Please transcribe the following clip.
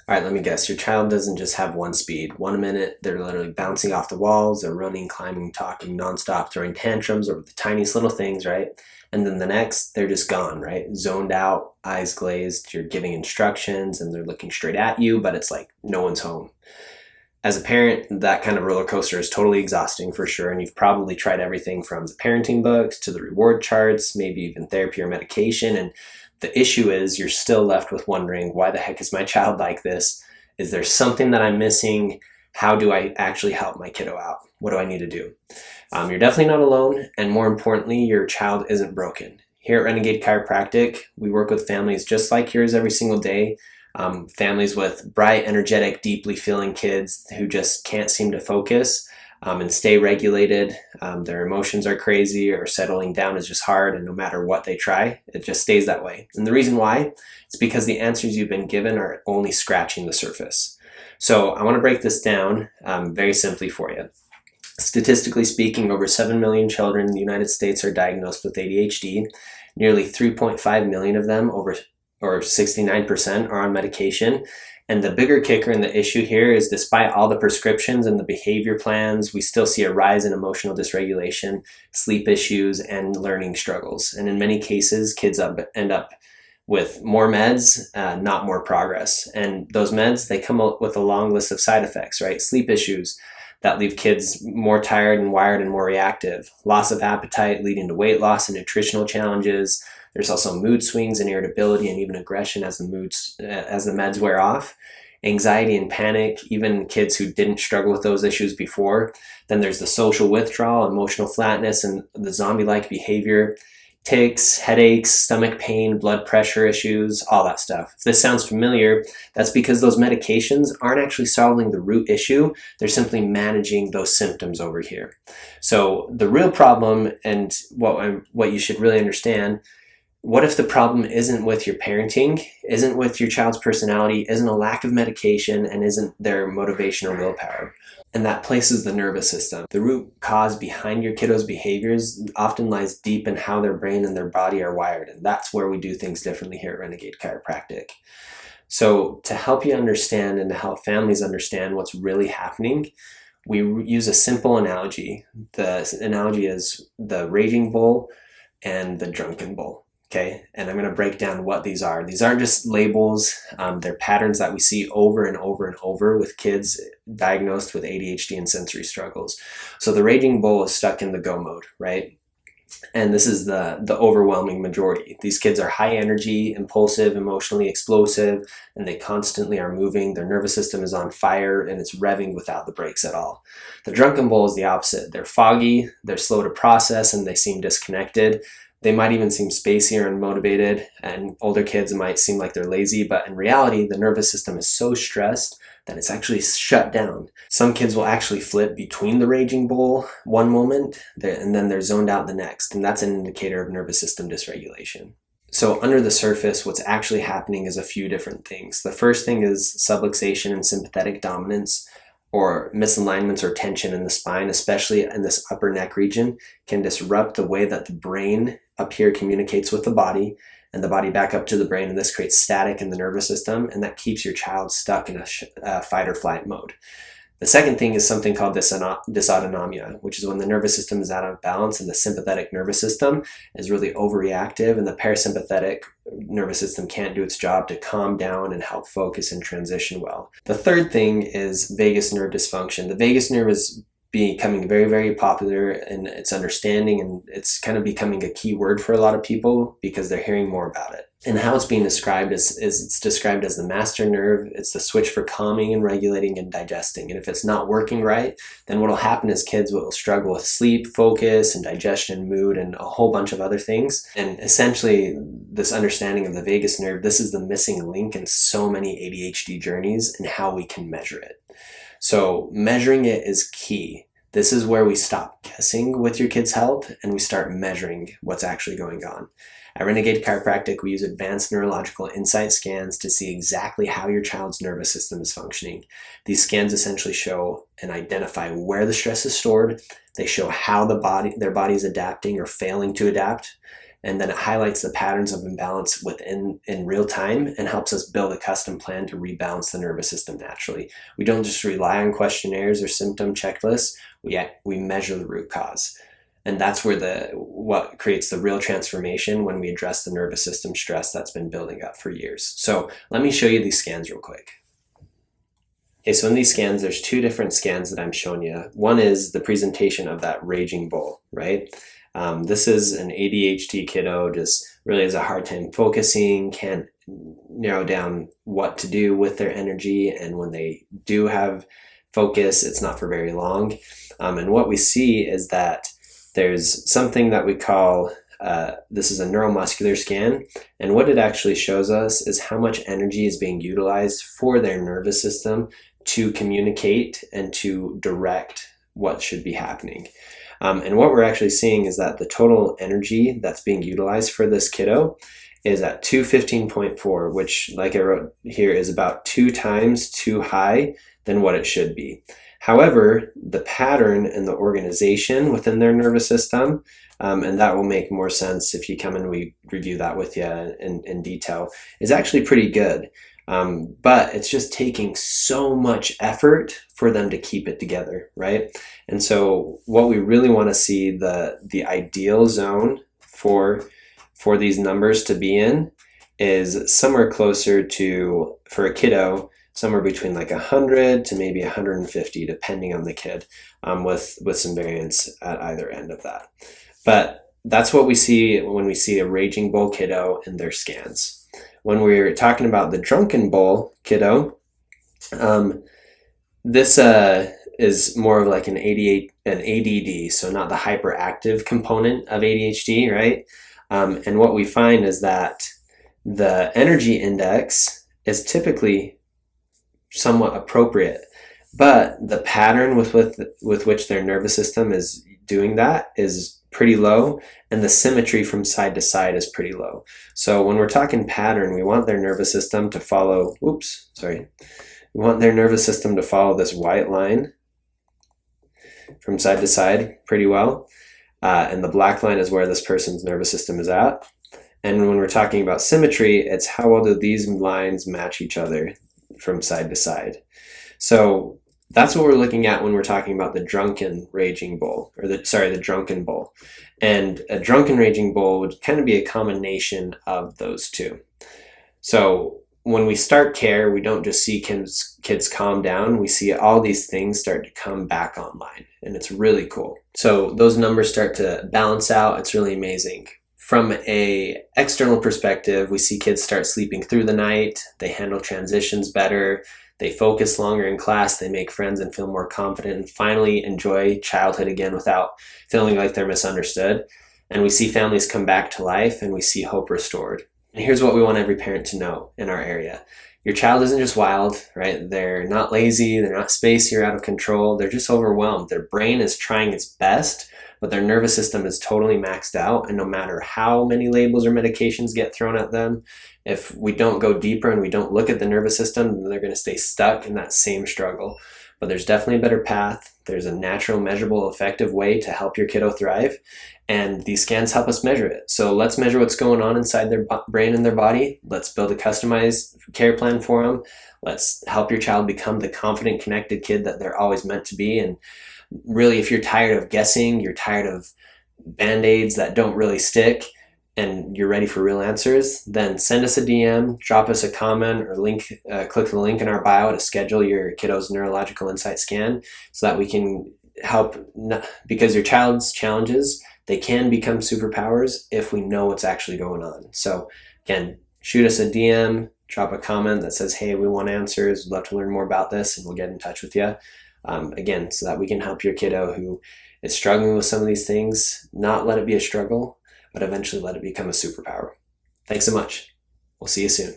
All right, let me guess. Your child doesn't just have one speed. 1 minute, they're literally bouncing off the walls, they're running, climbing, talking nonstop, throwing tantrums over the tiniest little things, right? And then the next, they're just gone, right? Zoned out, eyes glazed, you're giving instructions and they're looking straight at you, but it's like no one's home. As a parent, that kind of roller coaster is totally exhausting for sure, and you've probably tried everything from the parenting books to the reward charts, maybe even therapy or medication, and the issue is you're still left with wondering, why the heck is my child like this? Is there something that I'm missing? How do I actually help my kiddo out? What do I need to do? You're definitely not alone, and more importantly, your child isn't broken. Here at Renegade Chiropractic, we work with families just like yours every single day. Families with bright, energetic, deeply feeling kids who just can't seem to focus and stay regulated. Their emotions are crazy, or settling down is just hard, and no matter what they try, it just stays that way. And the reason why is because the answers you've been given are only scratching the surface. So I want to break this down very simply for you. Statistically speaking, over 7 million children in the United States are diagnosed with ADHD. Nearly 3.5 million of them, or 69%, are on medication. And the bigger kicker in the issue here is, despite all the prescriptions and the behavior plans, we still see a rise in emotional dysregulation, sleep issues, and learning struggles. And in many cases, kids end up with more meds, not more progress. And those meds, they come up with a long list of side effects, right? Sleep issues that leave kids more tired and wired and more reactive. Loss of appetite leading to weight loss and nutritional challenges. There's also mood swings and irritability and even aggression as the meds wear off. Anxiety and panic, even kids who didn't struggle with those issues before. Then there's the social withdrawal, emotional flatness, and the zombie-like behavior. Tics, headaches, stomach pain, blood pressure issues, all that stuff. If this sounds familiar, that's because those medications aren't actually solving the root issue. They're simply managing those symptoms over here. So the real problem, and what you should really understand, what if the problem isn't with your parenting, isn't with your child's personality, isn't a lack of medication, and isn't their motivation or willpower? And that places the nervous system. The root cause behind your kiddo's behaviors often lies deep in how their brain and their body are wired. And that's where we do things differently here at Renegade Chiropractic. So to help you understand and to help families understand what's really happening, we use a simple analogy. The analogy is the raging bull and the drunken bull. Okay, and I'm going to break down what these are. These aren't just labels. They're patterns that we see over and over and over with kids diagnosed with ADHD and sensory struggles. So the raging bull is stuck in the go mode, right? And this is the overwhelming majority. These kids are high energy, impulsive, emotionally explosive, and they constantly are moving. Their nervous system is on fire and it's revving without the brakes at all. The drunken bull is the opposite. They're foggy, they're slow to process, and they seem disconnected. They might even seem spacey or unmotivated, and older kids might seem like they're lazy, but in reality, the nervous system is so stressed that it's actually shut down. Some kids will actually flip between the raging bull one moment, and then they're zoned out the next, and that's an indicator of nervous system dysregulation. So under the surface, what's actually happening is a few different things. The first thing is subluxation and sympathetic dominance, or misalignments or tension in the spine, especially in this upper neck region, can disrupt the way that the brain up here communicates with the body and the body back up to the brain, and this creates static in the nervous system, and that keeps your child stuck in a fight or flight mode. The second thing is something called dysautonomia, which is when the nervous system is out of balance and the sympathetic nervous system is really overreactive, and the parasympathetic nervous system can't do its job to calm down and help focus and transition well. The third thing is vagus nerve dysfunction. The vagus nerve is becoming very, very popular in its understanding, and it's kind of becoming a key word for a lot of people because they're hearing more about it. And how it's being described is it's described as the master nerve. It's the switch for calming and regulating and digesting. And if it's not working right, then what will happen is kids will struggle with sleep, focus, and digestion, mood, and a whole bunch of other things. And essentially, this understanding of the vagus nerve, this is the missing link in so many ADHD journeys and how we can measure it. So measuring it is key. This is where we stop guessing with your kid's health and we start measuring what's actually going on. At Renegade Chiropractic, we use advanced neurological insight scans to see exactly how your child's nervous system is functioning. These scans essentially show and identify where the stress is stored. They show how their body is adapting or failing to adapt. and then it highlights the patterns of imbalance in real time and helps us build a custom plan to rebalance the nervous system naturally. We don't just rely on questionnaires or symptom checklists, we measure the root cause. And that's where what creates the real transformation when we address the nervous system stress that's been building up for years. So let me show you these scans real quick. Okay, so in these scans, there's two different scans that I'm showing you. One is the presentation of that raging bull, right? This is an ADHD kiddo, just really has a hard time focusing, can't narrow down what to do with their energy, and when they do have focus, it's not for very long. And what we see is that there's something that we call, this is a neuromuscular scan, and what it actually shows us is how much energy is being utilized for their nervous system to communicate and to direct what should be happening. And what we're actually seeing is that the total energy that's being utilized for this kiddo is at 215.4, which, like I wrote here, is about 2 times too high than what it should be. However, the pattern and the organization within their nervous system, and that will make more sense if you come and we review that with you in detail, is actually pretty good. But it's just taking so much effort for them to keep it together, right? And so what we really want to see the ideal zone for these numbers to be in is somewhere closer to, for a kiddo, somewhere between like 100 to maybe 150, depending on the kid, with some variance at either end of that. But that's what we see when we see a raging bull kiddo in their scans. When we're talking about the drunken bull kiddo, this is more of like an ADD, so not the hyperactive component of ADHD, right? And what we find is that the energy index is typically somewhat appropriate, but the pattern with which their nervous system is doing that is pretty low, and the symmetry from side to side is pretty low. So when we're talking pattern, we want their nervous system to follow, we want their nervous system to follow this white line from side to side pretty well, and the black line is where this person's nervous system is at. And when we're talking about symmetry, it's how well do these lines match each other from side to side. So that's what we're looking at when we're talking about the drunken raging bull, or the drunken bull. And a drunken raging bull would kind of be a combination of those two. So when we start care, we don't just see kids calm down, we see all these things start to come back online, and it's really cool. So those numbers start to balance out. It's really amazing. From an external perspective, we see kids start sleeping through the night, they handle transitions better, they focus longer in class, they make friends and feel more confident, and finally enjoy childhood again without feeling like they're misunderstood. And we see families come back to life, and we see hope restored. And here's what we want every parent to know in our area. Your child isn't just wild, right? They're not lazy, they're not spacey or out of control, they're just overwhelmed. Their brain is trying its best, but their nervous system is totally maxed out, and no matter how many labels or medications get thrown at them, if we don't go deeper and we don't look at the nervous system, then they're going to stay stuck in that same struggle. But there's definitely a better path. There's a natural, measurable, effective way to help your kiddo thrive, and these scans help us measure it. So let's measure what's going on inside their brain and their body. Let's build a customized care plan for them. Let's help your child become the confident, connected kid that they're always meant to be. And really, if you're tired of guessing, you're tired of band-aids that don't really stick, and you're ready for real answers, then send us a DM, drop us a comment, or click the link in our bio to schedule your kiddo's neurological insight scan so that we can help, because your child's challenges, they can become superpowers if we know what's actually going on. So again, shoot us a DM, drop a comment that says, hey, we want answers, we'd love to learn more about this, and we'll get in touch with you. Again, so that we can help your kiddo who is struggling with some of these things, not let it be a struggle, but eventually let it become a superpower. Thanks so much. We'll see you soon.